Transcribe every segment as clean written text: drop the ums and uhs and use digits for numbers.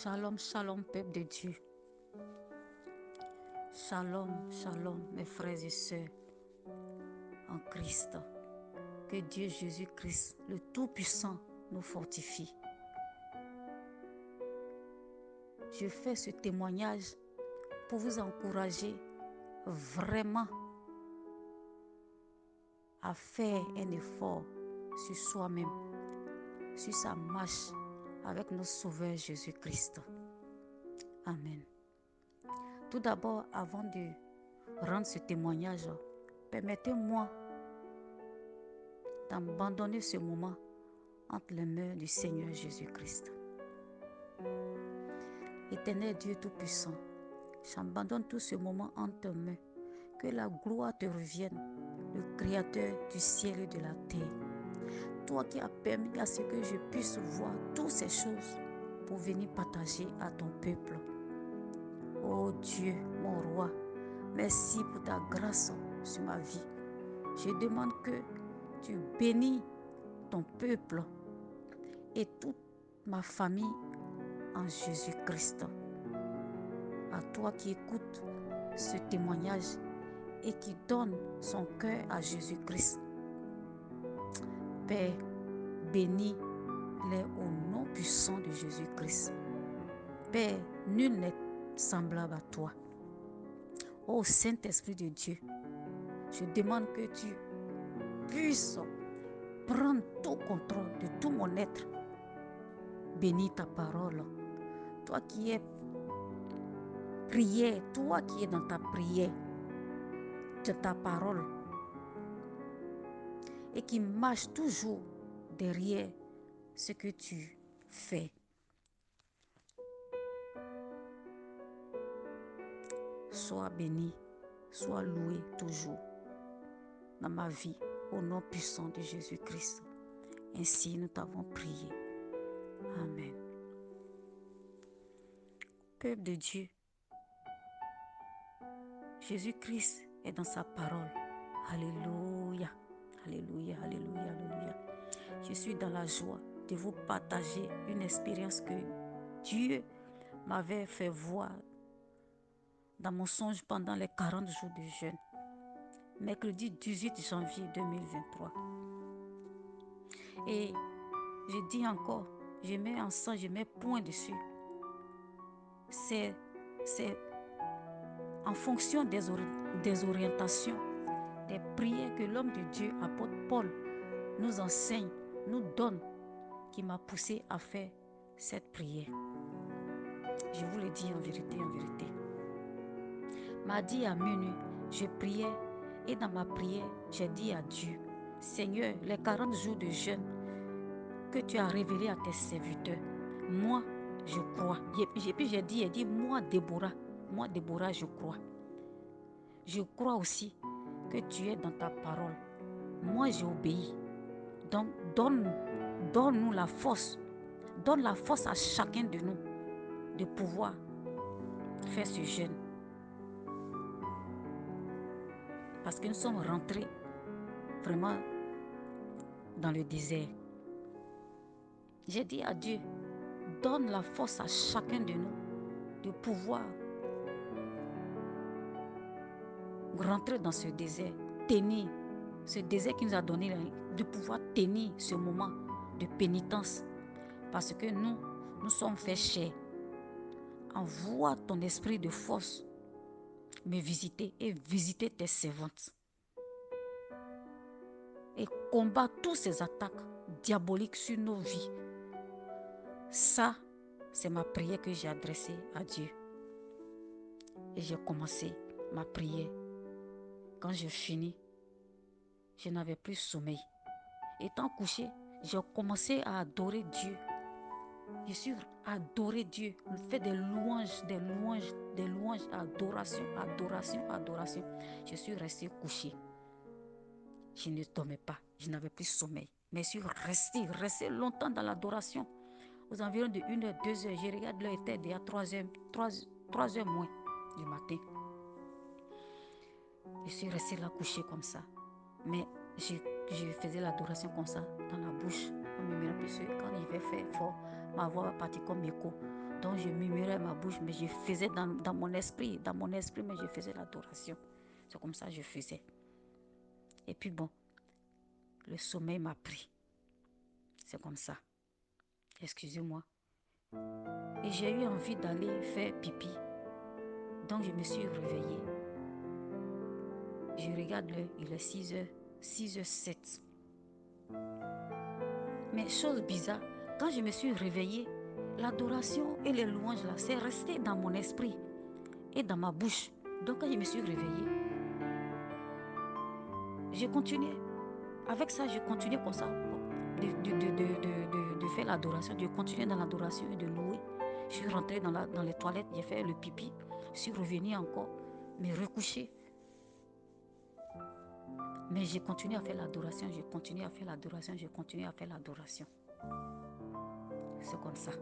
Shalom, shalom, peuple de Dieu. Shalom, shalom, mes frères et sœurs en Christ. Que Dieu Jésus-Christ, le Tout-Puissant, nous fortifie. Je fais ce témoignage pour vous encourager vraiment à faire un effort sur soi-même, sur sa marche avec notre Sauveur Jésus-Christ. Amen. Tout d'abord, avant de rendre ce témoignage, permettez-moi d'abandonner ce moment entre les mains du Seigneur Jésus-Christ. Éternel Dieu Tout-Puissant, j'abandonne tout ce moment entre tes mains. Que la gloire te revienne, le Créateur du ciel et de la terre. Toi qui as permis à ce que je puisse voir toutes ces choses pour venir partager à ton peuple. Oh Dieu, mon roi, merci pour ta grâce sur ma vie. Je demande que tu bénis ton peuple et toute ma famille en Jésus-Christ. À toi qui écoutes ce témoignage et qui donne son cœur à Jésus-Christ. Père, bénis-les au nom puissant de Jésus-Christ. Père, nul n'est semblable à toi. Ô Saint-Esprit de Dieu, je demande que tu puisses prendre tout contrôle de tout mon être. Bénis ta parole. Toi qui es prière, toi qui es dans ta prière, de ta parole, et qui marche toujours derrière ce que tu fais. Sois béni, sois loué toujours dans ma vie, au nom puissant de Jésus-Christ. Ainsi nous t'avons prié. Amen. Peuple de Dieu, Jésus-Christ est dans sa parole. Alléluia, alléluia, alléluia, alléluia. Je suis dans la joie de vous partager une expérience que Dieu m'avait fait voir dans mon songe pendant les 40 jours de jeûne. Mercredi 18 janvier 2023. Et je dis encore, je mets en sang, je mets point dessus. C'est en fonction des orientations, des prières que l'homme de Dieu, apôtre Paul, nous enseigne, nous donne, qui m'a poussé à faire cette prière. Je vous le dis en vérité, en vérité. Mardi à minuit, je priais et dans ma prière, j'ai dit à Dieu, Seigneur, les 40 jours de jeûne que tu as révélés à tes serviteurs, moi, je crois. Et puis j'ai dit, moi, Déborah, je crois. Je crois aussi que tu es dans ta parole. Moi, j'ai obéi. Donc, donne-nous la force. Donne la force à chacun de nous de pouvoir faire ce jeûne. Parce que nous sommes rentrés vraiment dans le désert. J'ai dit à Dieu, donne la force à chacun de nous de pouvoir rentrer dans ce désert, tenir ce désert qui nous a donné, de pouvoir tenir ce moment de pénitence. Parce que nous sommes faits chers. Envoie ton esprit de force me visiter et visiter tes servantes. Et combat toutes ces attaques diaboliques sur nos vies. Ça, c'est ma prière que j'ai adressée à Dieu. Et j'ai commencé ma prière. Quand j'ai fini, je n'avais plus sommeil. Étant couché, j'ai commencé à adorer Dieu. Je suis adoré Dieu. On fait des louanges, adoration. Je suis restée couchée. Je ne dormais pas. Je n'avais plus sommeil. Mais je suis restée longtemps dans l'adoration. Aux environs de 1h, 2h, je regarde l'heure, était déjà 3h moins du matin. Je suis restée là couchée comme ça. Mais je faisais l'adoration comme ça, dans la bouche. Quand il va faire fort, ma voix va partir comme écho. Donc je murmurais à ma bouche, mais je faisais dans mon esprit, mais je faisais l'adoration. C'est comme ça que je faisais. Et puis bon, le sommeil m'a pris. C'est comme ça. Excusez-moi. Et j'ai eu envie d'aller faire pipi. Donc je me suis réveillée. Je regarde l'heure, il est 6h, 6h07. Mais chose bizarre, quand je me suis réveillée, l'adoration et les louanges là, c'est resté dans mon esprit et dans ma bouche. Donc quand je me suis réveillée, j'ai continué. Avec ça, je continuais comme ça de faire l'adoration, de continuer dans l'adoration et de louer. Je suis rentrée dans les toilettes, j'ai fait le pipi. Je suis revenue encore, me recoucher. Mais j'ai continué à faire l'adoration, j'ai continué à faire l'adoration, j'ai continué à faire l'adoration. C'est comme ça.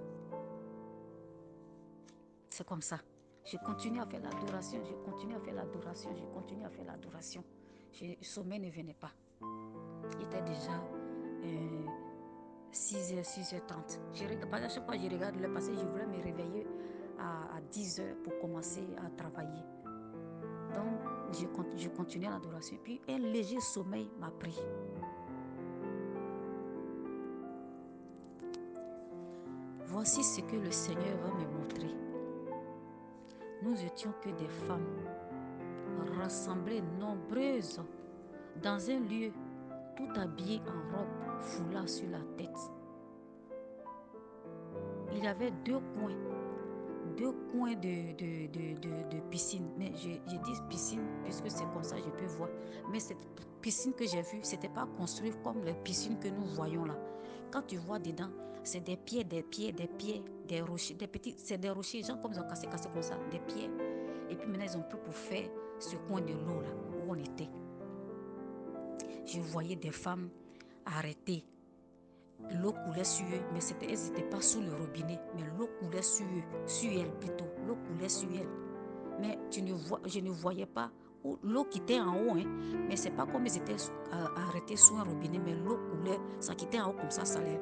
C'est comme ça. Je continue à faire l'adoration, je continue à faire l'adoration, je continue à faire l'adoration. Le sommeil ne venait pas. Il était déjà 6h, 6h30. À chaque fois que je regarde le passé, je voulais me réveiller à 10h pour commencer à travailler. Donc, je continuais l'adoration. Puis, un léger sommeil m'a pris. Voici ce que le Seigneur va me montrer. Nous étions que des femmes rassemblées nombreuses dans un lieu tout habillées en robe, foulard sur la tête. Il y avait deux coins de piscine. Mais je dis piscine puisque c'est comme ça que je peux voir. Mais cette piscine que j'ai vue, ce n'était pas construit comme les piscines que nous voyons là. Quand tu vois dedans, c'est des pieds, des rochers, c'est des rochers, gens comme ils ont cassé comme ça, des pieds. Et puis maintenant, ils ont pris pour faire ce coin de l'eau là où on était. Je voyais des femmes arrêtées. L'eau coulait sur eux, mais elles n'étaient pas sous le robinet, mais l'eau coulait sur elles plutôt. L'eau coulait sur elles. Mais je ne voyais pas l'eau quittait en haut, hein, mais c'est pas comme ils étaient arrêtés sous un robinet, mais l'eau coulait, ça quittait en haut comme ça, ça les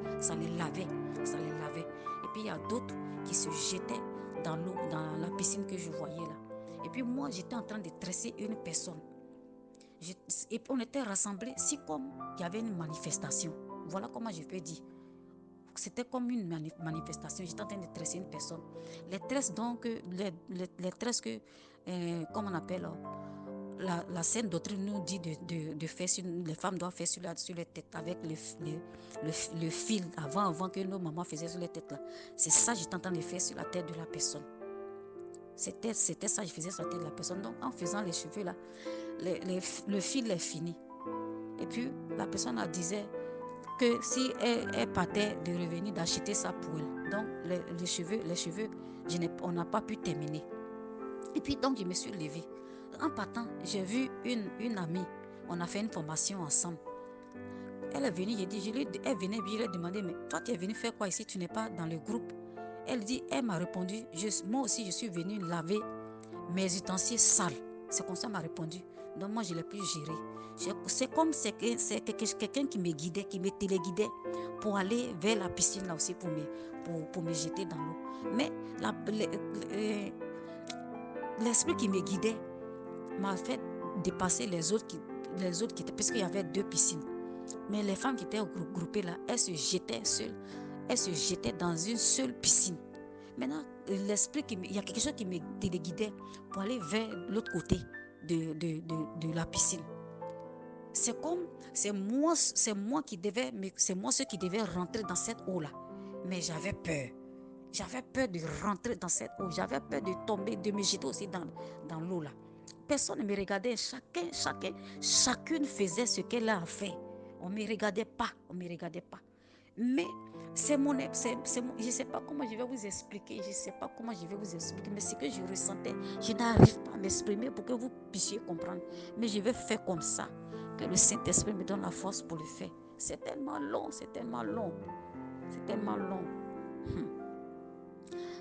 lavait. Et puis il y a d'autres qui se jetaient dans l'eau, dans la piscine que je voyais là. Et puis moi, j'étais en train de tresser une personne. Et on était rassemblés, si comme il y avait une manifestation. Voilà comment je peux dire. C'était comme une manifestation. J'étais en train de tresser une personne. Les tresses, donc, les tresses que, comment on appelle, la sainte doctrine nous dit de faire sur, les femmes doivent faire sur les têtes avec le fil avant que nos mamans faisaient sur les têtes là. C'est ça que j'étais en train de faire sur la tête de la personne. C'était ça que je faisais sur la tête de la personne. Donc, en faisant les cheveux là, le fil est fini. Et puis, la personne disait que si elle partait de revenir d'acheter ça pour elle. Donc, les cheveux on n'a pas pu terminer. Et puis, donc, je me suis levée. En partant, j'ai vu une amie. On a fait une formation ensemble. Elle est venue, elle venait, je lui ai demandé, mais toi, tu es venue faire quoi ici? Tu n'es pas dans le groupe. Elle m'a répondu, moi aussi, je suis venue laver mes ustensiles sales. C'est comme ça qu'elle m'a répondu. Donc moi, je ne l'ai plus géré. C'est comme c'est quelqu'un qui me guidait, qui me téléguidait pour aller vers la piscine là aussi pour me jeter dans l'eau. Mais l'esprit qui me guidait m'a fait dépasser les autres qui étaient, parce qu'il y avait deux piscines. Mais les femmes qui étaient groupées là, elles se jetaient dans une seule piscine. Maintenant, il y a quelque chose qui me téléguidait pour aller vers l'autre côté de la piscine. C'est moi ceux qui devais rentrer dans cette eau-là. Mais j'avais peur. J'avais peur de rentrer dans cette eau. J'avais peur de tomber, de me jeter aussi dans l'eau-là. Personne ne me regardait. Chacune faisait ce qu'elle a à faire. On ne me regardait pas. Mais je ne sais pas comment je vais vous expliquer. Mais ce que je ressentais, je n'arrive pas à m'exprimer pour que vous puissiez comprendre. Mais je vais faire comme ça. Que le Saint-Esprit me donne la force pour le faire. C'est tellement long.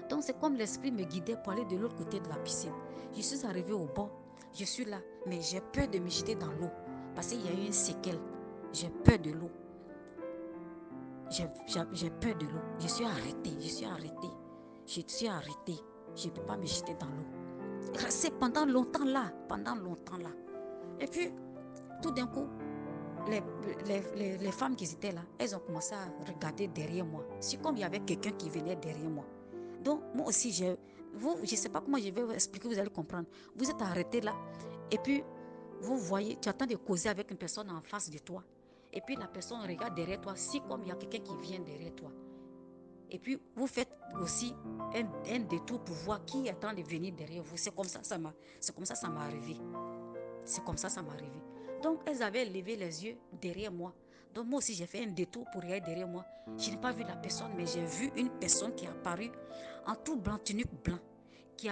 Donc c'est comme l'esprit me guidait pour aller de l'autre côté de la piscine. Je suis arrivée au bord. Je suis là. Mais j'ai peur de me jeter dans l'eau. Parce qu'il y a eu une séquelle. J'ai peur de l'eau. J'ai peur de l'eau. Je suis arrêtée. je suis arrêtée. Je ne peux pas me jeter dans l'eau. Rester pendant longtemps là. Et puis, tout d'un coup, les femmes qui étaient là, elles ont commencé à regarder derrière moi. C'est comme il y avait quelqu'un qui venait derrière moi. Donc, moi aussi, je ne sais pas comment je vais vous expliquer, vous allez comprendre. Vous êtes arrêté là, et puis, vous voyez, tu attends de causer avec une personne en face de toi. Et puis, la personne regarde derrière toi, si comme il y a quelqu'un qui vient derrière toi. Et puis, vous faites aussi un détour pour voir qui est en train de venir derrière vous. C'est comme ça, ça m'est arrivé. C'est comme ça m'est arrivé. Donc, elles avaient levé les yeux derrière moi. Donc, moi aussi, j'ai fait un détour pour regarder derrière moi. Je n'ai pas vu la personne, mais j'ai vu une personne qui est apparue en tout blanc, tunique blanc, qui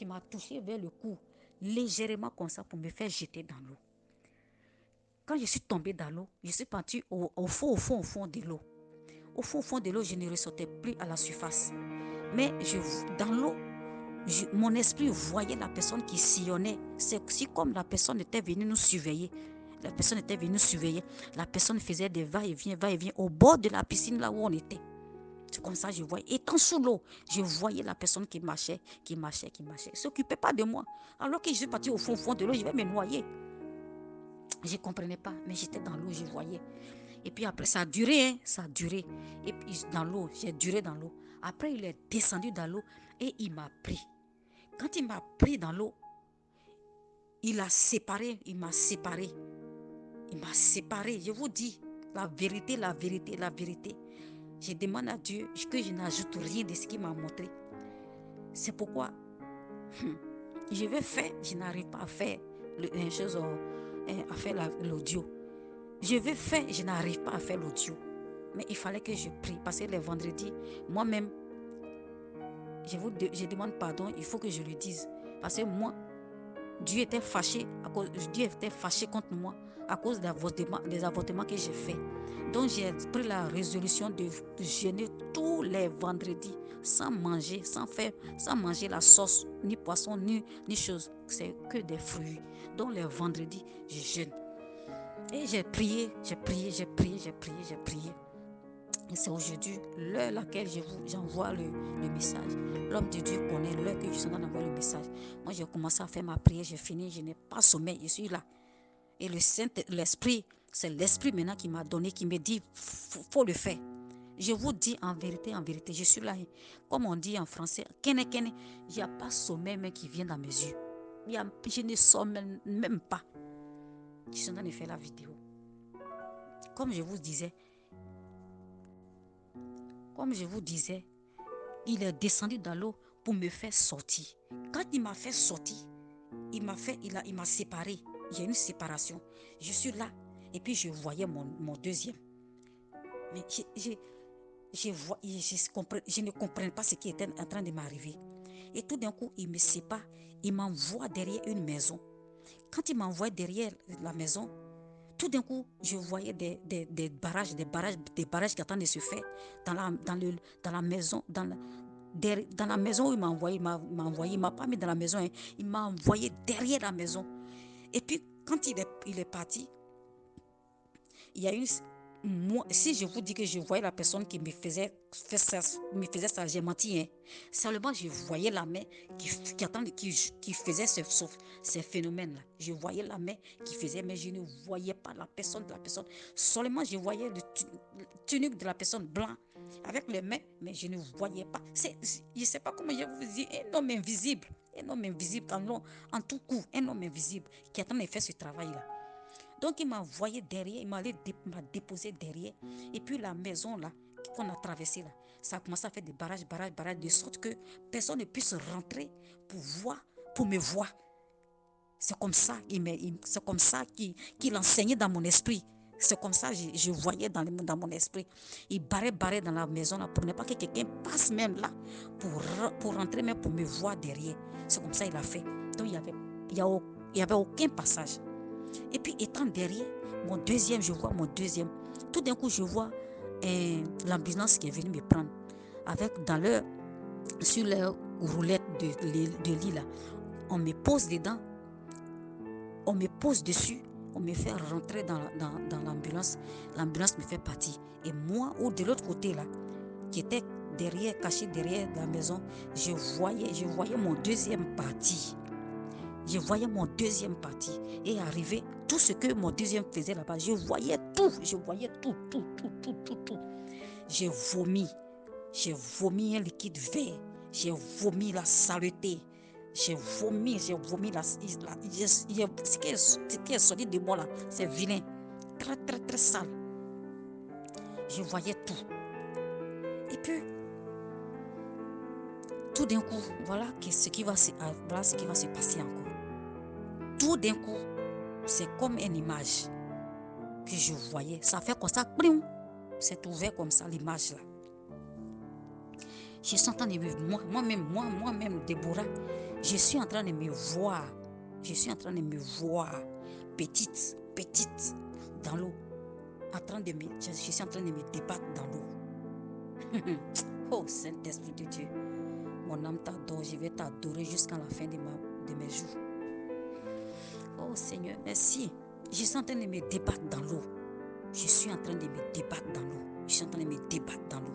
m'a touché vers le cou, légèrement comme ça, pour me faire jeter dans l'eau. Quand je suis tombée dans l'eau, je suis partie au fond de l'eau. Au fond de l'eau, je ne ressortais plus à la surface. Mais dans l'eau, mon esprit voyait la personne qui sillonnait. C'est aussi comme la personne était venue nous surveiller. La personne faisait des va-et-vient au bord de la piscine là où on était. C'est comme ça que je voyais. Étant sous l'eau, je voyais la personne qui marchait. Elle ne s'occupait pas de moi. Alors que je suis partie au fond de l'eau, je vais me noyer. Je ne comprenais pas, mais j'étais dans l'eau, je voyais. Et puis après, ça a duré. Et puis dans l'eau, j'ai duré dans l'eau. Après, il est descendu dans l'eau et il m'a pris. Quand il m'a pris dans l'eau, il m'a séparé. Je vous dis la vérité. Je demande à Dieu que je n'ajoute rien de ce qu'il m'a montré. C'est pourquoi je n'arrive pas à faire l'audio. Je n'arrive pas à faire l'audio. Mais il fallait que je prie parce que les vendredis, moi-même, je demande pardon, il faut que je le dise. Parce que moi, Dieu était fâché contre moi à cause des avortements que j'ai faits. Donc j'ai pris la résolution de jeûner tous les vendredis sans manger la sauce, ni poisson, ni chose. C'est que des fruits. Donc les vendredis, je jeûne. Et j'ai prié. Et c'est aujourd'hui l'heure à laquelle j'envoie le message. L'homme de Dieu connaît l'heure que je suis en train d'envoyer le message. Moi, j'ai commencé à faire ma prière, j'ai fini, je n'ai pas sommeil, je suis là. Et l'esprit, c'est l'esprit maintenant qui m'a donné, qui me dit, faut le faire. Je vous dis en vérité, je suis là. Comme on dit en français, il n'y a pas sommeil même qui vient dans mes yeux. Je ne sommeille même pas. Je suis en train de faire la vidéo. Comme je vous disais, il est descendu dans l'eau pour me faire sortir. Quand il m'a fait sortir, il m'a séparé. Il y a une séparation. Je suis là et puis je voyais mon deuxième. Mais je ne comprenais pas ce qui était en train de m'arriver. Et tout d'un coup, il me sépare. Il m'envoie derrière une maison. Quand il m'envoie derrière la maison, tout d'un coup, je voyais des barrages qui attendent de se faire dans la maison, dans la maison où il m'a envoyé. Il m'a pas mis dans la maison, hein. Il m'a envoyé derrière la maison. Et puis, quand il est parti, il y a si je vous dis que je voyais la personne qui me faisait ça, j'ai menti, hein. Seulement, je voyais la main qui faisait ces phénomènes-là. Je voyais la main qui faisait, mais je ne voyais pas la personne de la personne. Seulement, je voyais le tunique de la personne blanc avec les mains, mais je ne voyais pas. Je ne sais pas comment je vous dis, un homme invisible en tout coup, un homme invisible qui est en train de faire ce travail-là. Donc, il m'a envoyé derrière, il m'a déposé derrière. Et puis, la maison là, qu'on a traversée là, ça a commencé à faire des barrages, de sorte que personne ne puisse rentrer pour me voir. C'est comme ça qu'il enseignait dans mon esprit. C'est comme ça que je voyais dans mon esprit. Il barrait dans la maison là pour ne pas que quelqu'un passe même là pour rentrer, même pour me voir derrière. C'est comme ça qu'il a fait. Donc, il y avait aucun passage. Et puis, étant derrière, je vois mon deuxième. Tout d'un coup, je vois l'ambulance qui est venue me prendre. Sur leur roulette de lit là. On me pose dedans. On me pose dessus. On me fait rentrer dans l'ambulance. L'ambulance me fait partir. Et moi, de l'autre côté là, qui était derrière, caché derrière la maison, je voyais mon deuxième parti. Je voyais mon deuxième parti. Et arrivé, tout ce que mon deuxième faisait là-bas, je voyais tout. Tout. J'ai vomi un liquide vert. J'ai vomi la saleté. J'ai vomi ce qui est sorti de moi là, c'est vilain. Très, très, très sale. Je voyais tout. Et puis, tout d'un coup, voilà ce qui va se passer encore. Tout d'un coup, c'est comme une image que je voyais. Ça fait comme ça, c'est ouvert comme ça, l'image là. Je suis en train de moi-même, Déborah, je suis en train de me voir. Je suis en train de me voir petite, dans l'eau. Je suis en train de me débattre dans l'eau. Oh, Saint-Esprit de Dieu. Mon âme t'adore, je vais t'adorer jusqu'à la fin de mes jours. Oh Seigneur, merci. Je suis en train de me débattre dans l'eau. Je suis en train de me débattre dans l'eau. Je suis en train de me débattre dans l'eau.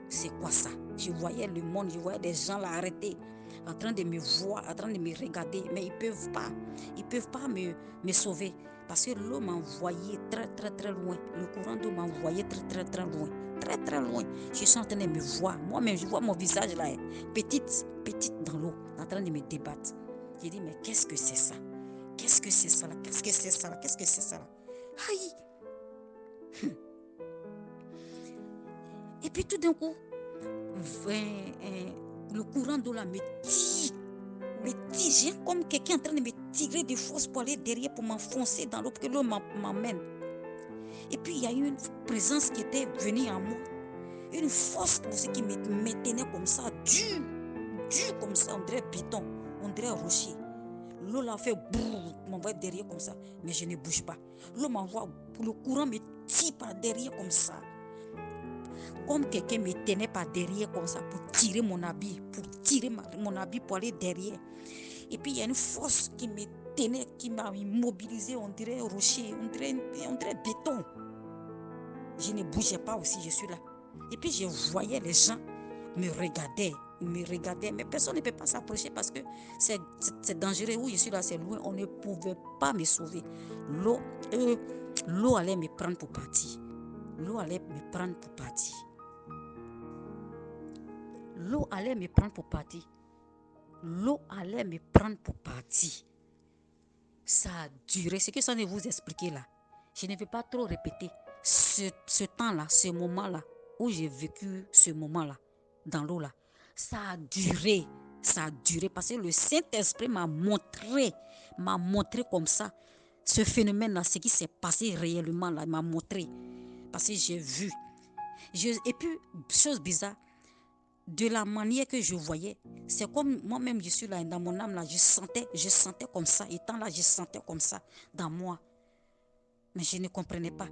C'est quoi ça? Je voyais le monde, je voyais des gens là arrêtés, en train de me voir, en train de me regarder, mais ils peuvent pas. Ils peuvent pas me sauver. Parce que l'eau m'a envoyé très, très, très loin. Le courant d'eau m'a envoyé très, très, très loin. Très, très loin. Je suis en train de me voir. Moi-même, je vois mon visage là, petite dans l'eau, en train de me débattre. J'ai dit, mais qu'est-ce que c'est ça? Qu'est-ce que c'est ça là? Qu'est-ce que c'est ça là? Qu'est-ce que c'est ça là? Aïe! Et puis tout d'un coup, le courant d'eau là me tire. J'ai comme quelqu'un en train de me tirer de force pour aller derrière, pour m'enfoncer dans l'eau, pour que l'eau m'emmène. Et puis il y a eu une présence qui était venue à moi. Une force aussi qui me tenait comme ça, dur comme ça, on dirait béton, on dirait rocher. L'eau l'a fait brrr, m'envoie derrière comme ça, mais je ne bouge pas. L'eau m'envoie, le courant me tire par derrière comme ça. Comme quelqu'un me tenait par derrière comme ça pour tirer mon habit, mon habit pour aller derrière. Et puis il y a une force qui me tenait, qui m'a immobilisé, on dirait rocher, on dirait béton. Je ne bougeais pas aussi, je suis là. Et puis je voyais les gens me regardaient, mais personne ne peut pas s'approcher parce que c'est dangereux. Où je suis là, c'est loin, on ne pouvait pas me sauver. L'eau allait me prendre pour partir. L'eau allait me prendre pour partir. L'eau allait me prendre pour partir. L'eau allait me prendre pour partir. Ça a duré. Ce que ça ne vous expliquer là, je ne vais pas trop répéter. Ce temps-là, ce moment-là, où j'ai vécu ce moment-là, dans l'eau là, ça a duré. Ça a duré parce que le Saint-Esprit m'a montré comme ça, ce phénomène-là, ce qui s'est passé réellement là, il m'a montré. Parce que j'ai vu. Et puis, chose bizarre, de la manière que je voyais, c'est comme moi-même je suis là, dans mon âme là, je sentais comme ça, étant là, je sentais comme ça dans moi. Mais je ne comprenais pas.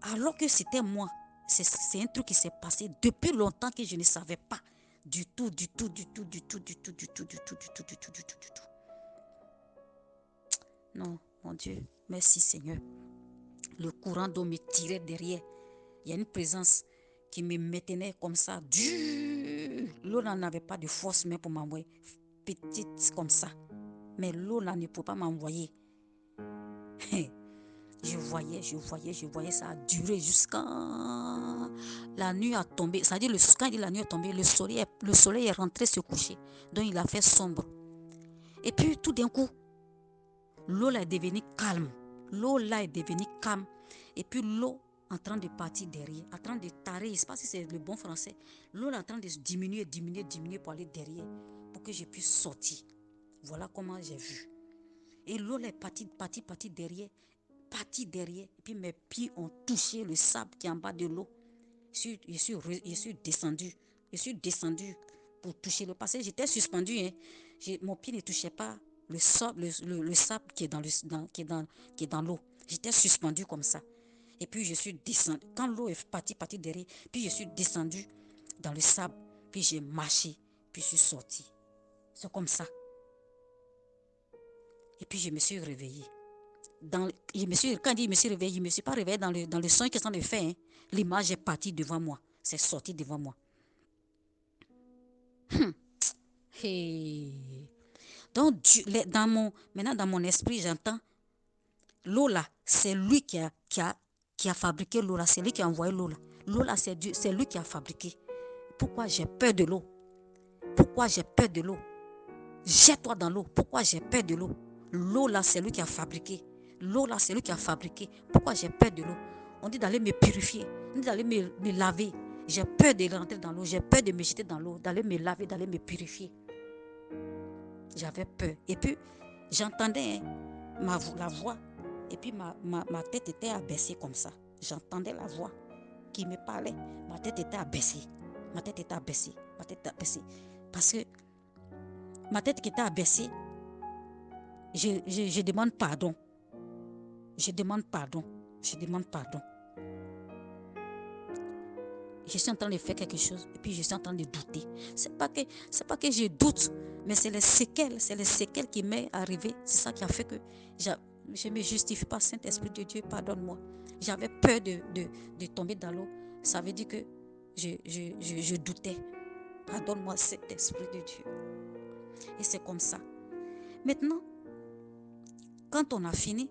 Alors que c'était moi, c'est un truc qui s'est passé depuis longtemps que je ne savais pas du tout. Non, mon Dieu, merci Seigneur. Le courant d'eau me tirait derrière. Il y a une présence qui me maintenait comme ça. L'eau n'en avait pas de force même pour m'envoyer. Petite comme ça. Mais l'eau là ne peut pas m'envoyer. Je voyais, ça a duré jusqu'à la nuit a tombé. C'est-à-dire, quand la nuit est tombée, le soleil est rentré se coucher. Donc il a fait sombre. Et puis tout d'un coup, l'eau là est devenue calme. Et puis l'eau en train de partir derrière, en train de tarer, je ne sais pas si c'est le bon français. L'eau est en train de diminuer pour aller derrière, pour que je puisse sortir. Voilà comment j'ai vu. Et l'eau est partie derrière. Et puis mes pieds ont touché le sable qui est en bas de l'eau. Je suis descendu pour toucher l'eau. Parce que j'étais suspendu. Mon pied ne touchait pas le sable qui est dans l'eau. J'étais suspendu comme ça. Et puis je suis descendu. Quand l'eau est partie derrière, puis je suis descendu dans le sable. Puis j'ai marché. Puis je suis sorti. C'est comme ça. Et puis je me suis réveillée. Quand je me suis réveillée, je ne me suis pas réveillée dans le son que ça me fait. L'image est partie devant moi. c'est sorti devant moi. Hey. Donc, maintenant dans mon esprit, j'entends l'eau là, c'est lui qui a fabriqué l'eau là, c'est lui qui a envoyé l'eau là. L'eau là, c'est Dieu, c'est lui qui a fabriqué. Pourquoi j'ai peur de l'eau? Pourquoi j'ai peur de l'eau? Jette-toi dans l'eau. Pourquoi j'ai peur de l'eau? L'eau là, c'est lui qui a fabriqué. L'eau là, c'est lui qui a fabriqué. Pourquoi j'ai peur de l'eau? On dit d'aller me purifier, on dit d'aller me laver. J'ai peur de rentrer dans l'eau, j'ai peur de me jeter dans l'eau, d'aller me laver, d'aller me purifier. J'avais peur. Et puis, j'entendais la voix. Et puis, ma tête était abaissée comme ça. J'entendais la voix qui me parlait. Ma tête était abaissée. Ma tête était abaissée. Ma tête était abaissée. Parce que ma tête qui était abaissée, je demande pardon. Je demande pardon. Je demande pardon. Je suis en train de faire quelque chose et puis je suis en train de douter. C'est pas que je doute, mais c'est les séquelles qui m'est arrivé. C'est ça qui a fait que je ne me justifie pas. Saint-Esprit de Dieu, pardonne-moi. J'avais peur de tomber dans l'eau. Ça veut dire que je doutais. Pardonne-moi, Saint-Esprit de Dieu. Et c'est comme ça. Maintenant, quand on a fini,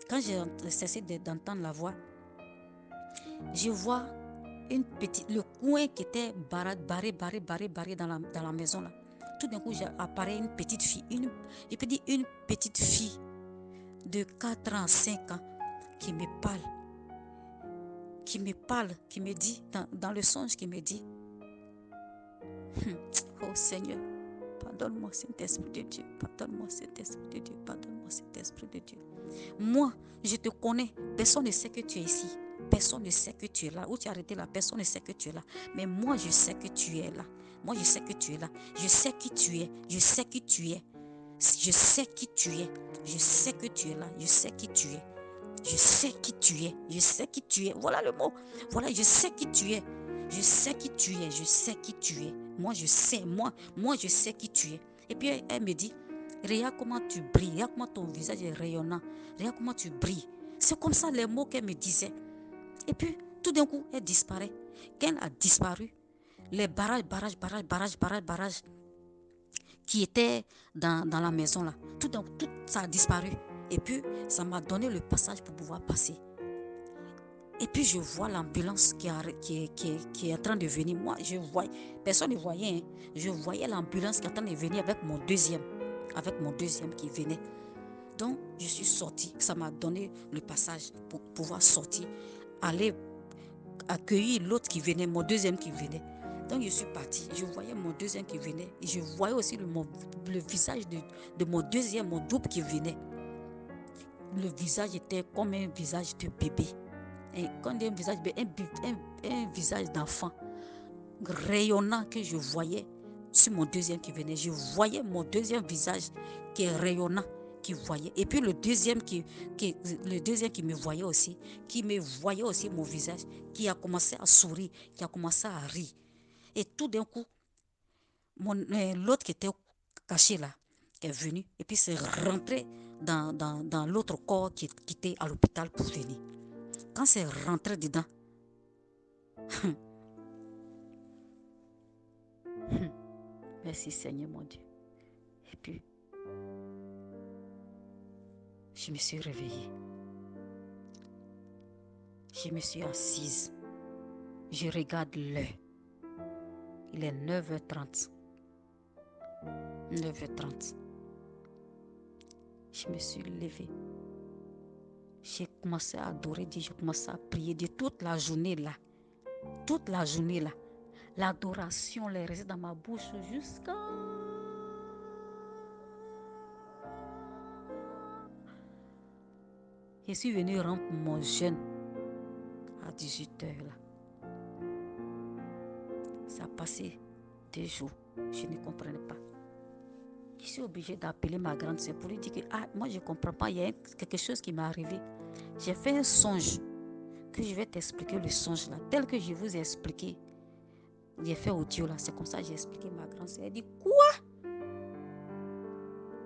quand j'ai cessé d'entendre la voix, je vois le coin qui était barré dans la maison là. Tout d'un coup, apparaît une petite fille, je peux dire une petite fille de 4 ans, 5 ans qui me parle, qui me dit, dans le songe, qui me dit, oh Seigneur, pardonne-moi Saint-Esprit de Dieu, pardonne-moi Saint-Esprit de Dieu, pardonne-moi Saint-Esprit de Dieu. Moi, je te connais, personne ne sait que tu es ici. Personne ne sait que tu es là. Où tu es arrêté là, personne ne sait que tu es là. Mais moi, je sais que tu es là. Moi, je sais que tu es là. Je sais qui tu es. Je sais qui tu es. Je sais qui tu es. Je sais que tu es là. Je sais qui tu es. Je sais qui tu es. Je sais qui tu es. Voilà le mot. Voilà, je sais qui tu es. Je sais qui tu es. Je sais qui tu es. Moi, je sais. Moi, je sais qui tu es. Et puis, elle me dit, regarde comment tu brilles. Regarde comment ton visage est rayonnant. Regarde comment tu brilles. C'est comme ça les mots qu'elle me disait. Et puis, tout d'un coup, elle disparaît. Quand elle a disparu, les barrages qui étaient dans la maison là, tout ça a disparu. Et puis, ça m'a donné le passage pour pouvoir passer. Et puis, je vois l'ambulance qui est en train de venir. Moi, je voyais, personne ne voyait. Hein. Je voyais l'ambulance qui est en train de venir avec mon deuxième qui venait. Donc, je suis sortie. Ça m'a donné le passage pour pouvoir sortir, aller accueillir l'autre qui venait, mon deuxième qui venait. Donc, je suis partie. Je voyais mon deuxième qui venait. Et je voyais aussi le visage de mon deuxième, mon double qui venait. Le visage était comme un visage de bébé. Et quand on dit un visage, un visage d'enfant rayonnant que je voyais sur mon deuxième qui venait. Je voyais mon deuxième visage qui est rayonnant, qui voyait. Et puis le deuxième qui me voyait aussi, mon visage, qui a commencé à sourire, qui a commencé à rire. Et tout d'un coup, l'autre qui était caché là, qui est venu, et puis c'est rentré dans l'autre corps qui était à l'hôpital pour venir. Quand c'est rentré dedans, merci Seigneur mon Dieu. Et puis, je me suis réveillée. Je me suis assise. Je regarde l'heure. Il est 9h30. 9h30. Je me suis levée. J'ai commencé à adorer Dieu. J'ai commencé à prier Dieu toute la journée là. Toute la journée là. L'adoration est restée dans ma bouche jusqu'à... Je suis venue rompre mon jeûne à 18h là. Ça a passé 2 jours. Je ne comprenais pas. Je suis obligée d'appeler ma grande sœur pour lui dire que moi je ne comprends pas, il y a quelque chose qui m'est arrivé. J'ai fait un songe que je vais t'expliquer le songe là, tel que je vous ai expliqué. J'ai fait audio là, c'est comme ça que j'ai expliqué à ma grande sœur. Elle dit quoi?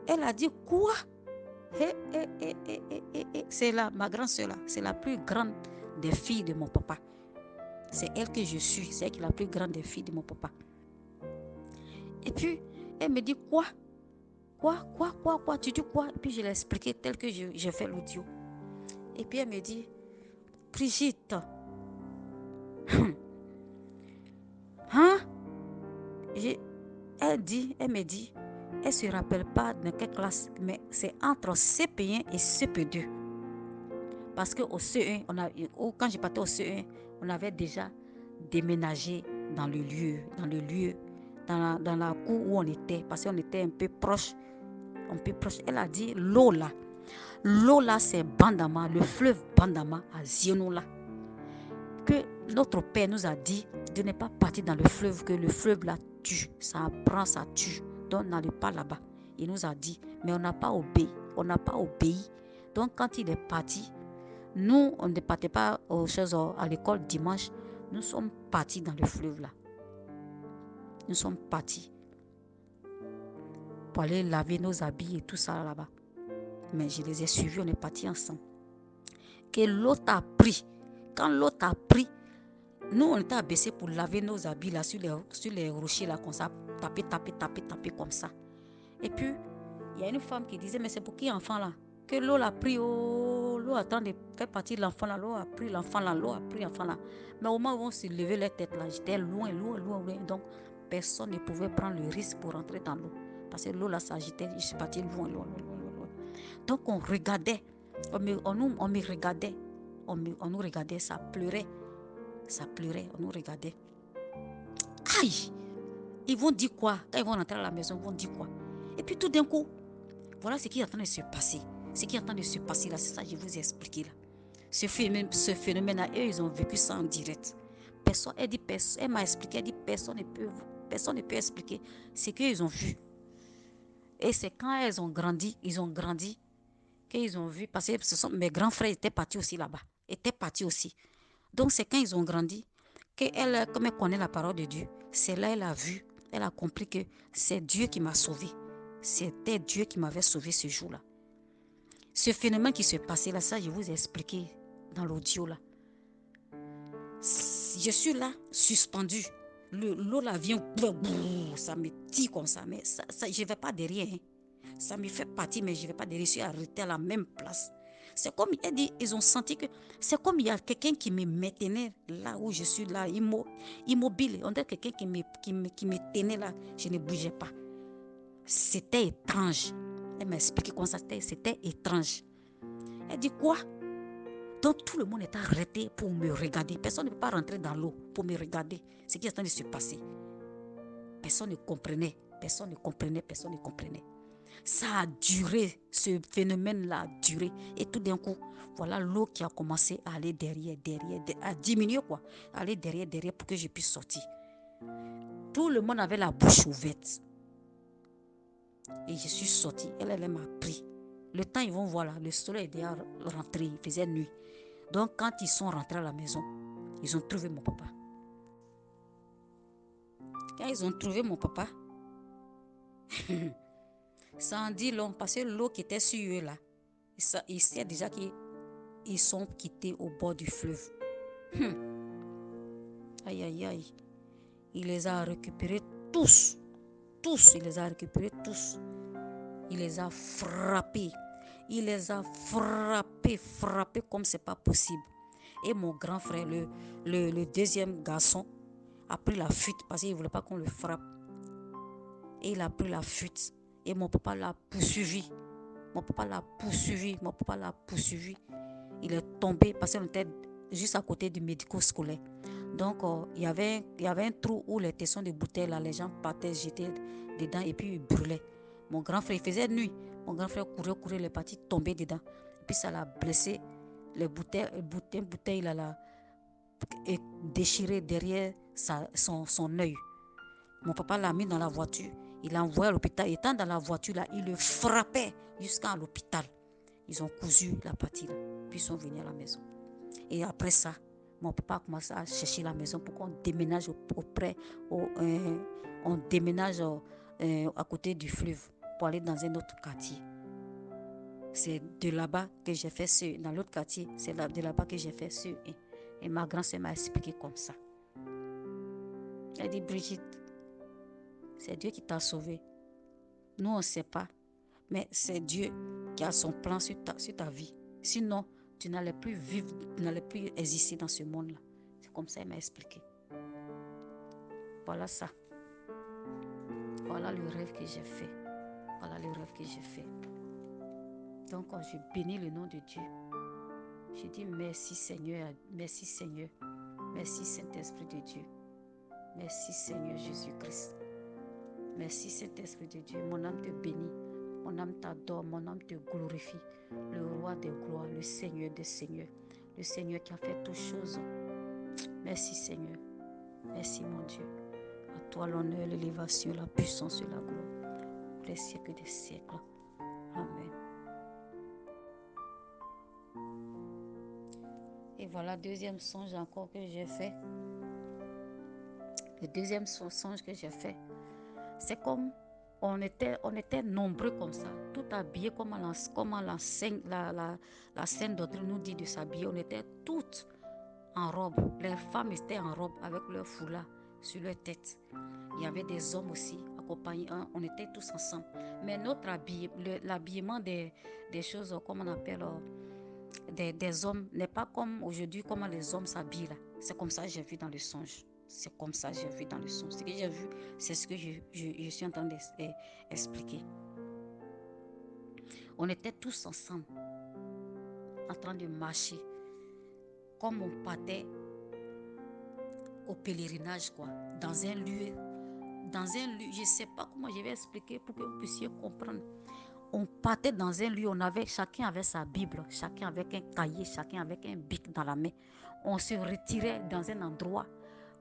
Elle a dit quoi? C'est là, ma grande sœur là, c'est la plus grande des filles de mon papa. C'est elle que je suis. C'est elle qui est la plus grande des filles de mon papa. Et puis, elle me dit quoi? Quoi? Tu dis quoi? Et puis je l'ai expliqué tel que j'ai fait l'audio. Et puis elle me dit, Brigitte, hein? Elle me dit, elle ne se rappelle pas de quelle classe, mais c'est entre CP1 et CP2. Parce qu'au CE1, quand je partais au CE1, on avait déjà déménagé dans le lieu, dans la cour où on était, parce qu'on était un peu proche. Elle a dit, l'eau là c'est Bandama, le fleuve Bandama à Zionola. Que notre père nous a dit de ne pas partir dans le fleuve, que le fleuve là tue, ça prend, ça tue. Donc n'allez pas là-bas. Il nous a dit, mais on n'a pas obéi. Donc quand il est parti, nous, on ne partait pas à l'école dimanche. Nous sommes partis dans le fleuve là. Nous sommes partis pour aller laver nos habits et tout ça là-bas. Mais je les ai suivis, on est partis ensemble. Que l'autre a pris. Quand l'autre a pris, nous, on était abaissés pour laver nos habits là sur les rochers là, comme ça, taper comme ça. Et puis, il y a une femme qui disait, mais c'est pour qui enfant là? Que l'eau l'a pris, l'eau attend de faire partie de l'enfant là, l'eau a pris l'enfant là. Mais au moment où on s'est levé les têtes là, j'étais loin. Donc, personne ne pouvait prendre le risque pour rentrer dans l'eau. Parce que l'eau là s'agitait, je suis parti loin. Donc, on regardait, on me regardait, on nous regardait, ça pleurait, on nous regardait. Aïe! Ils vont dire quoi? Quand ils vont rentrer à la maison, ils vont dire quoi? Et puis tout d'un coup, voilà ce qui est en train de se passer. Ce qui est en train de se passer là, c'est ça que je vous ai expliqué là. Ce phénomène là, eux, ils ont vécu ça en direct. Elle m'a expliqué, elle dit personne ne peut expliquer ce qu'ils ont vu. Et c'est quand ils ont grandi, qu'ils ont vu, parce que mes grands frères étaient partis aussi là-bas, Donc c'est quand ils ont grandi, qu'elle, comme elle connaît la parole de Dieu, c'est là elle a vu, elle a compris que c'est Dieu qui m'a sauvé. C'était Dieu qui m'avait sauvé ce jour-là. Ce phénomène qui se passait là, ça je vous ai expliqué dans l'audio là. Je suis là, suspendue. L'eau là vient, ça me tire comme ça, mais ça, je ne vais pas derrière. Hein. Ça me fait partir, mais je ne vais pas derrière, je suis arrêtée à la même place. C'est comme, elle dit, ils ont senti que, c'est comme il y a quelqu'un qui me maintenait là où je suis là, immobile. On dirait quelqu'un qui me tenait là, je ne bougeais pas. C'était étrange. Elle m'a expliqué comment ça c'était étrange. Elle dit quoi? Donc tout le monde est arrêté pour me regarder. Personne ne peut pas rentrer dans l'eau pour me regarder. Ce qui est en train de se passer. Personne ne comprenait. Ça a duré, ce phénomène-là a duré. Et tout d'un coup, voilà l'eau qui a commencé à aller derrière, à diminuer quoi. À aller derrière pour que je puisse sortir. Tout le monde avait la bouche ouverte. Et je suis sortie. Elle m'a pris. Le temps, ils vont voir là, le soleil est déjà rentré, il faisait nuit. Donc, quand ils sont rentrés à la maison, ils ont trouvé mon papa. Quand ils ont trouvé mon papa, ça en dit long, parce que l'eau qui était sur eux là, il sait déjà qu'ils sont quittés au bord du fleuve. Aïe. Il les a récupérés tous. Il les a récupérés tous. Il les a frappés. Frappés comme c'est pas possible. Et mon grand frère, le deuxième garçon, a pris la fuite parce qu'il ne voulait pas qu'on le frappe. Et il a pris la fuite. Et mon papa l'a poursuivi. Il est tombé parce qu'on était juste à côté du médico-scolaire. Donc, il y avait un trou où les tessons de bouteilles, là, les gens partaient, jetaient dedans et puis ils brûlaient. Mon grand frère, il faisait nuit. Mon grand frère courait, il est parti tomber dedans. Et puis ça l'a blessé. Les bouteilles là, et déchiré derrière son œil. Mon papa l'a mis dans la voiture. Il l'a envoyé à l'hôpital. Étant dans la voiture là, il le frappait jusqu'à l'hôpital. Ils ont cousu la partie là. Puis ils sont venus à la maison. Et après ça, mon papa a commencé à chercher la maison pour qu'on déménage on déménage à côté du fleuve pour aller dans un autre quartier. C'est de là-bas que j'ai fait dans l'autre quartier, c'est de là-bas que j'ai fait Et ma grand-sœur m'a expliqué comme ça. Elle dit, Brigitte, c'est Dieu qui t'a sauvé. Nous, on ne sait pas. Mais c'est Dieu qui a son plan sur ta vie. Sinon, tu n'allais plus vivre, tu n'allais plus exister dans ce monde-là. C'est comme ça qu'elle m'a expliqué. Voilà ça. Voilà le rêve que j'ai fait. Voilà le rêve que j'ai fait. Donc, je bénis le nom de Dieu. Je dis merci Seigneur, merci Seigneur, merci Saint-Esprit de Dieu. Merci Seigneur Jésus-Christ. Merci Saint-Esprit de Dieu. Mon âme te bénit, mon âme t'adore, mon âme te glorifie. Le roi des gloires, le Seigneur des seigneurs, le Seigneur qui a fait toutes choses. Merci Seigneur. Merci mon Dieu. À toi l'honneur, l'élévation, la puissance et la gloire. Pour les siècles des siècles. Amen. Et voilà, deuxième songe encore que j'ai fait. Le deuxième songe que j'ai fait, c'est comme on était nombreux comme ça, tout habillés comme la scène doctrine nous dit de s'habiller. On était toutes en robe. Les femmes étaient en robe avec leur foulard sur leur tête. Il y avait des hommes aussi accompagnés. On était tous ensemble. Mais notre l'habillement des choses, comme on appelle, des hommes, n'est pas comme aujourd'hui, comment les hommes s'habillent là. C'est comme ça que j'ai vu dans le songe. C'est comme ça que j'ai vu dans le songe. Ce que j'ai vu, c'est ce que je suis en train d'expliquer. On était tous ensemble, en train de marcher, comme on partait au pèlerinage, quoi, dans un lieu, je ne sais pas comment je vais expliquer pour que vous puissiez comprendre. On partait dans un lieu, chacun avait sa Bible, chacun avec un cahier, chacun avec un bic dans la main. On se retirait dans un endroit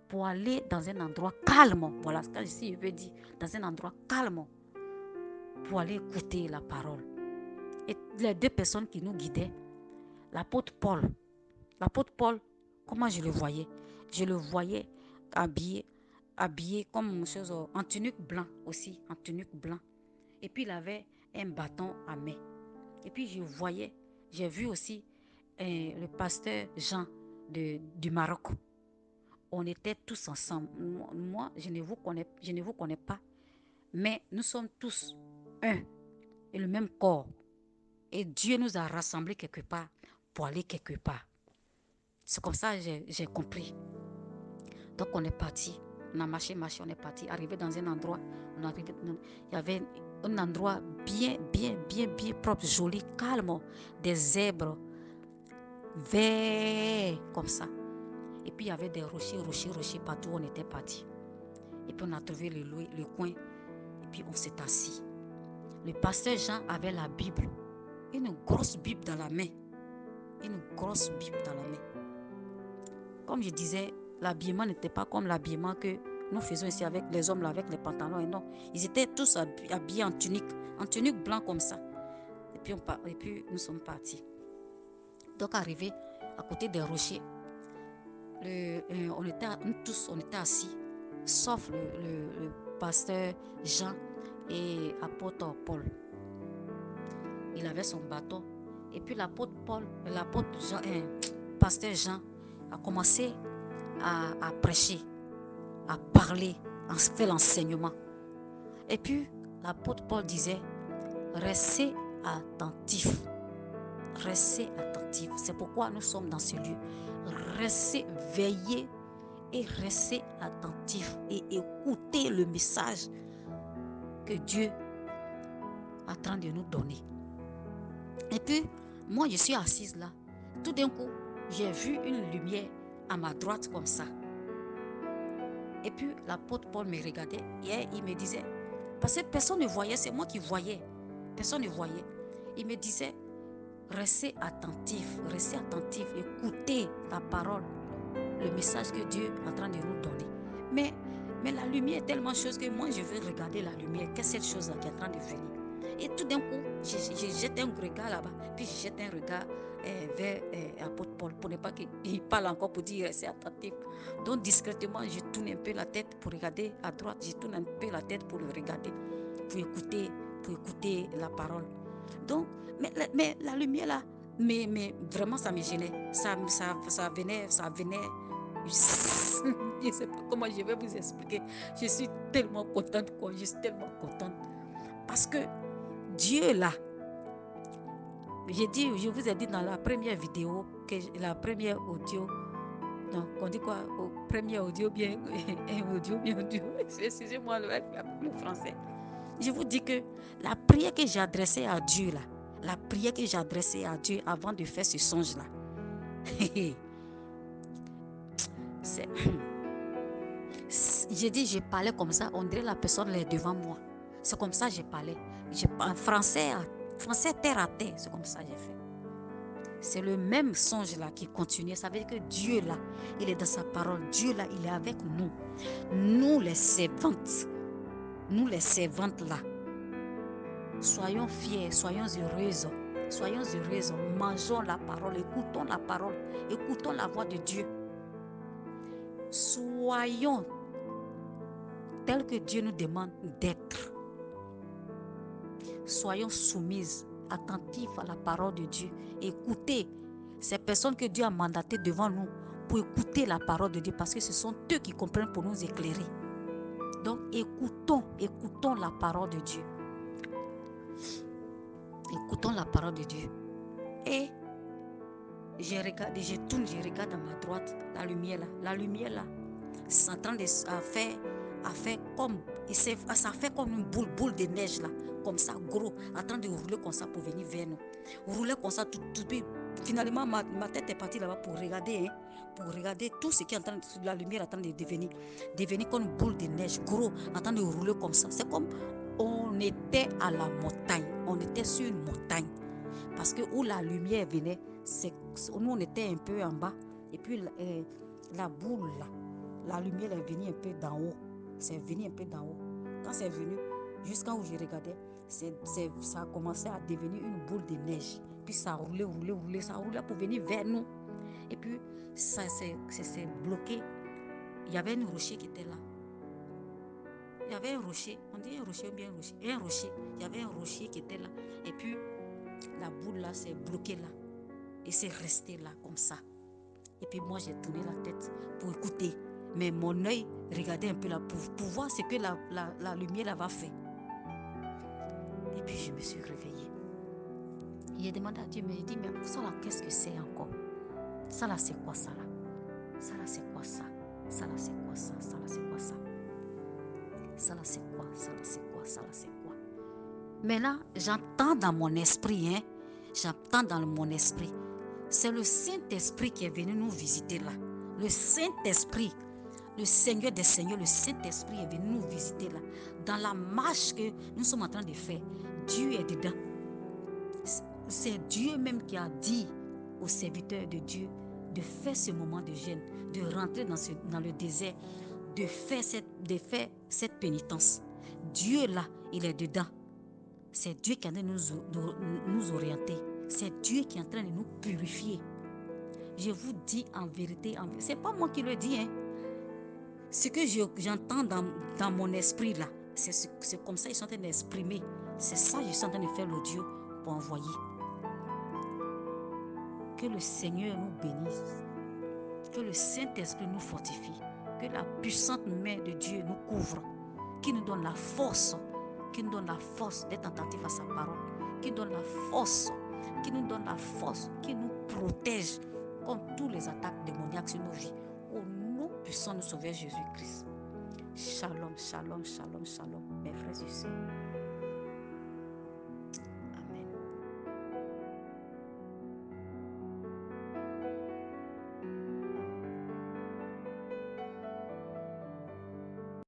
pour aller dans un endroit calme. Voilà ce que je veux dire, dans un endroit calme pour aller écouter la parole. Et les deux personnes qui nous guidaient, l'apôtre Paul, comment je le voyais? Je le voyais habillé comme une chose, en tunique blanc aussi, en tunique blanc. Et puis il avait un bâton à main. Et puis j'ai vu aussi le pasteur Jean du Maroc. On était tous ensemble. Moi, je ne vous connais pas, mais nous sommes tous un et le même corps. Et Dieu nous a rassemblés quelque part pour aller quelque part. C'est comme ça que j'ai compris. Donc on est parti. On a marché, on est parti. Arrivé dans un endroit, il y avait un endroit bien propre, joli, calme. Des zèbres verts comme ça. Et puis il y avait des rochers partout où on était parti. Et puis on a trouvé le coin. Et puis on s'est assis. Le pasteur Jean avait la Bible. Une grosse Bible dans la main. Comme je disais, l'habillement n'était pas comme l'habillement que nous faisons ici avec les hommes là, avec les pantalons. Et non, ils étaient tous habillés en tunique blanc comme ça. Et puis nous sommes partis. Donc arrivé à côté des rochers, on était assis, sauf le pasteur Jean et l'apôtre Paul. Il avait son bâton. Et puis pasteur Jean a commencé à prêcher, à parler, à faire l'enseignement. Et puis l'apôtre Paul disait, restez attentifs. Restez attentifs. C'est pourquoi nous sommes dans ce lieu. Restez veillés et restez attentifs et écoutez le message que Dieu est en train de nous donner. Et puis, moi, je suis assise là. Tout d'un coup, j'ai vu une lumière à ma droite comme ça. Et puis, l'apôtre Paul me regardait et il me disait, parce que personne ne voyait, c'est moi qui voyais. Personne ne voyait. Il me disait, restez attentifs, écoutez la parole, le message que Dieu est en train de nous donner. Mais la lumière est tellement chose que moi, je veux regarder la lumière. Qu'est-ce que cette chose-là qui est en train de venir? Et tout d'un coup, je jette un regard là-bas, puis je jette un regard vers l'apôtre Paul pour ne pas qu'il parle encore pour dire restez attentif. Donc discrètement, je tourne un peu la tête pour regarder à droite, je tourne un peu la tête pour le regarder, pour écouter la parole. Donc, mais la lumière là Mais vraiment, ça me gênait. Ça venait. Je ne sais pas comment je vais vous expliquer. Je suis tellement contente, quoi. Je suis tellement contente. Parce que Dieu, là, je vous ai dit dans la première vidéo, la première audio, donc on dit quoi, premier audio bien, un audio bien audio. Excusez-moi le français. Je vous dis que la prière que j'ai adressée à Dieu, là, la prière que j'ai adressée à Dieu avant de faire ce songe-là, j'ai dit, je parlais comme ça, on dirait la personne est devant moi. C'est comme ça que je parlais. En français, terre à terre, c'est comme ça que j'ai fait. C'est le même songe là qui continuait. Ça veut dire que Dieu là, il est dans sa parole. Dieu là, il est avec nous. Nous les servantes. Nous les servantes là. Soyons fiers, soyons heureuses. Soyons heureuses. Mangeons la parole, écoutons la parole. Écoutons la voix de Dieu. Soyons tels que Dieu nous demande d'être. Soyons soumises, attentifs à la parole de Dieu. Écoutez ces personnes que Dieu a mandatées devant nous pour écouter la parole de Dieu, parce que ce sont eux qui comprennent pour nous éclairer. Donc écoutons la parole de Dieu. Écoutons la parole de Dieu. Et je regarde à ma droite, la lumière là, c'est en train de faire comme, ça fait comme une boule de neige là, comme ça, gros, en train de rouler comme ça pour venir vers nous. Rouler comme ça, tout. Finalement, ma tête est partie là-bas pour regarder tout ce qui est en train de, la lumière est en train de devenir comme une boule de neige, gros, en train de rouler comme ça. C'est comme on était à la montagne, on était sur une montagne. Parce que où la lumière venait, nous on était un peu en bas, et puis la boule là, la lumière est venue un peu d'en haut. C'est venu un peu d'en haut. Quand c'est venu, jusqu'à où je regardais, ça a commencé à devenir une boule de neige. Puis ça roulait, ça roulait pour venir vers nous. Et puis ça s'est bloqué. Il y avait un rocher qui était là. Il y avait un rocher, on dit un rocher ou bien un rocher. Un rocher, il y avait un rocher qui était là. Et puis la boule là s'est bloquée là. Et c'est resté là comme ça. Et puis moi j'ai tourné la tête pour écouter. Mais mon œil regardait un peu là pour voir ce que la lumière là va faire. Et puis je me suis réveillée. J'ai demandé à Dieu, mais il dit, mais ça là, qu'est-ce que c'est encore? Ça là, c'est quoi ça là? Ça là, c'est quoi ça? Ça là, c'est quoi ça? Ça là, c'est quoi ça? Ça là, c'est quoi? Ça là, c'est quoi? Ça là, c'est quoi? Mais là, j'entends dans mon esprit, j'entends dans mon esprit. C'est le Saint-Esprit qui est venu nous visiter là. Le Saint-Esprit, le Seigneur des Seigneurs, le Saint-Esprit est venu nous visiter là. Dans la marche que nous sommes en train de faire, Dieu est dedans. C'est Dieu même qui a dit aux serviteurs de Dieu de faire ce moment de jeûne, de rentrer dans le désert, de faire cette pénitence. Dieu là, il est dedans. C'est Dieu qui est en train de nous orienter. C'est Dieu qui est en train de nous purifier. Je vous dis en vérité, ce n'est pas moi qui le dis. Ce que j'entends dans mon esprit là, c'est comme ça qu'ils sont en train d'exprimer. C'est ça que je suis en train de faire l'audio pour envoyer. Que le Seigneur nous bénisse. Que le Saint-Esprit nous fortifie. Que la puissante main de Dieu nous couvre. Qui nous donne la force. Qui nous donne la force d'être attentif à sa parole. Qui nous donne la force. Qui nous donne la force. Qui nous protège contre toutes les attaques démoniaques sur nos vies. Au nom puissant de Sauveur Jésus-Christ. Shalom, shalom, shalom, shalom, mes frères et sœurs.